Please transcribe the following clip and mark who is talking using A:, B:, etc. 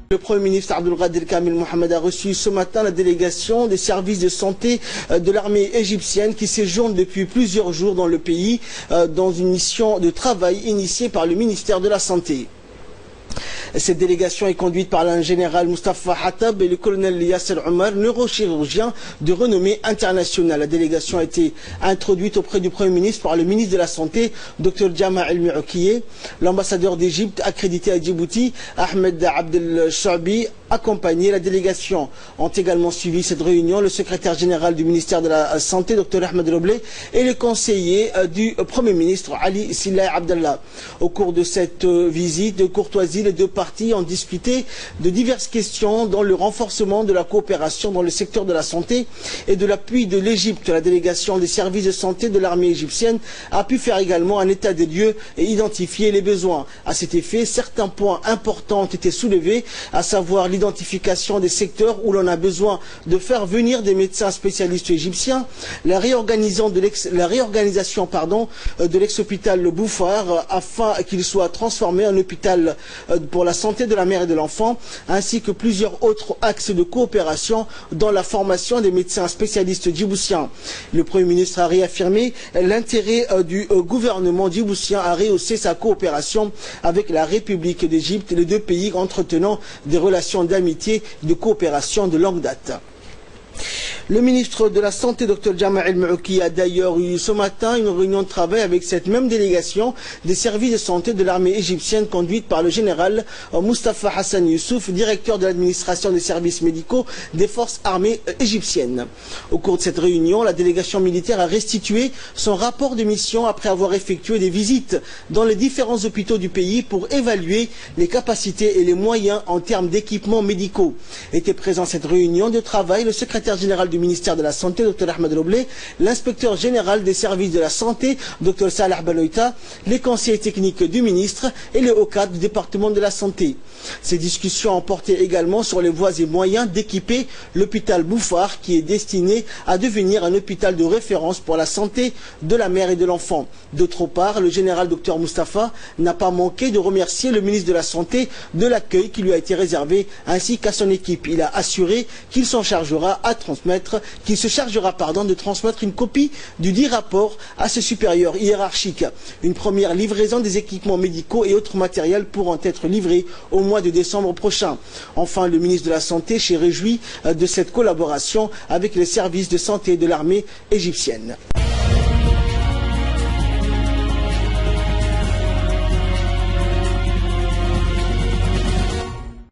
A: Le Premier ministre Abdelkader Kamil Mohamed a reçu ce matin la délégation des services de santé de l'armée égyptienne qui séjourne depuis plusieurs jours dans le pays dans une mission de travail initiée par le ministère de la Santé. Cette délégation est conduite par l'un général Mustafa Hattab et le colonel Yasser Omar, neurochirurgien de renommée internationale. La délégation a été introduite auprès du Premier ministre par le ministre de la Santé, Dr Jama El-Moukiye, l'ambassadeur d'Égypte accrédité à Djibouti, Ahmed Abdel Shoubi, accompagné. La délégation ont également suivi cette réunion le secrétaire général du ministère de la Santé, Dr Ahmed Roblé, et le conseiller du Premier ministre, Ali Silay Abdallah. Au cours de cette visite de courtoisie, les deux parties ont discuté de diverses questions, dont le renforcement de la coopération dans le secteur de la santé et de l'appui de l'Égypte. La délégation des services de santé de l'armée égyptienne a pu faire également un état des lieux et identifier les besoins. À cet effet, certains points importants ont été soulevés, à savoir l'identification des secteurs où l'on a besoin de faire venir des médecins spécialistes égyptiens, la réorganisation de l'ex-hôpital Bouffar afin qu'il soit transformé en hôpital pour la santé de la mère et de l'enfant, ainsi que plusieurs autres axes de coopération dans la formation des médecins spécialistes djiboutiens. Le Premier ministre a réaffirmé l'intérêt du gouvernement djiboutien à rehausser sa coopération avec la République d'Égypte, les deux pays entretenant des relations d'amitié et de coopération de longue date. Le ministre de la Santé, Dr Jama El-Moukiye, a d'ailleurs eu ce matin une réunion de travail avec cette même délégation des services de santé de l'armée égyptienne conduite par le général Mustafa Hassan Youssouf, directeur de l'administration des services médicaux des forces armées égyptiennes. Au cours de cette réunion, la délégation militaire a restitué son rapport de mission après avoir effectué des visites dans les différents hôpitaux du pays pour évaluer les capacités et les moyens en termes d'équipements médicaux. Était présent à cette réunion de travail le secrétaire général du ministère de la Santé, Dr Ahmed Roblé, l'inspecteur général des services de la santé, Dr Salah Baloïta, les conseillers techniques du ministre et les hauts cadres du département de la santé. Ces discussions ont porté également sur les voies et moyens d'équiper l'hôpital Bouffar, qui est destiné à devenir un hôpital de référence pour la santé de la mère et de l'enfant. D'autre part, le général Dr Mustafa n'a pas manqué de remercier le ministre de la Santé de l'accueil qui lui a été réservé, ainsi qu'à son équipe. Il a assuré qu'il se chargera de transmettre une copie du dit rapport à ses supérieurs hiérarchiques. Une première livraison des équipements médicaux et autres matériels pourront être livrés au mois de décembre prochain. Enfin, le ministre de la Santé s'est réjoui de cette collaboration avec les services de santé de l'armée égyptienne.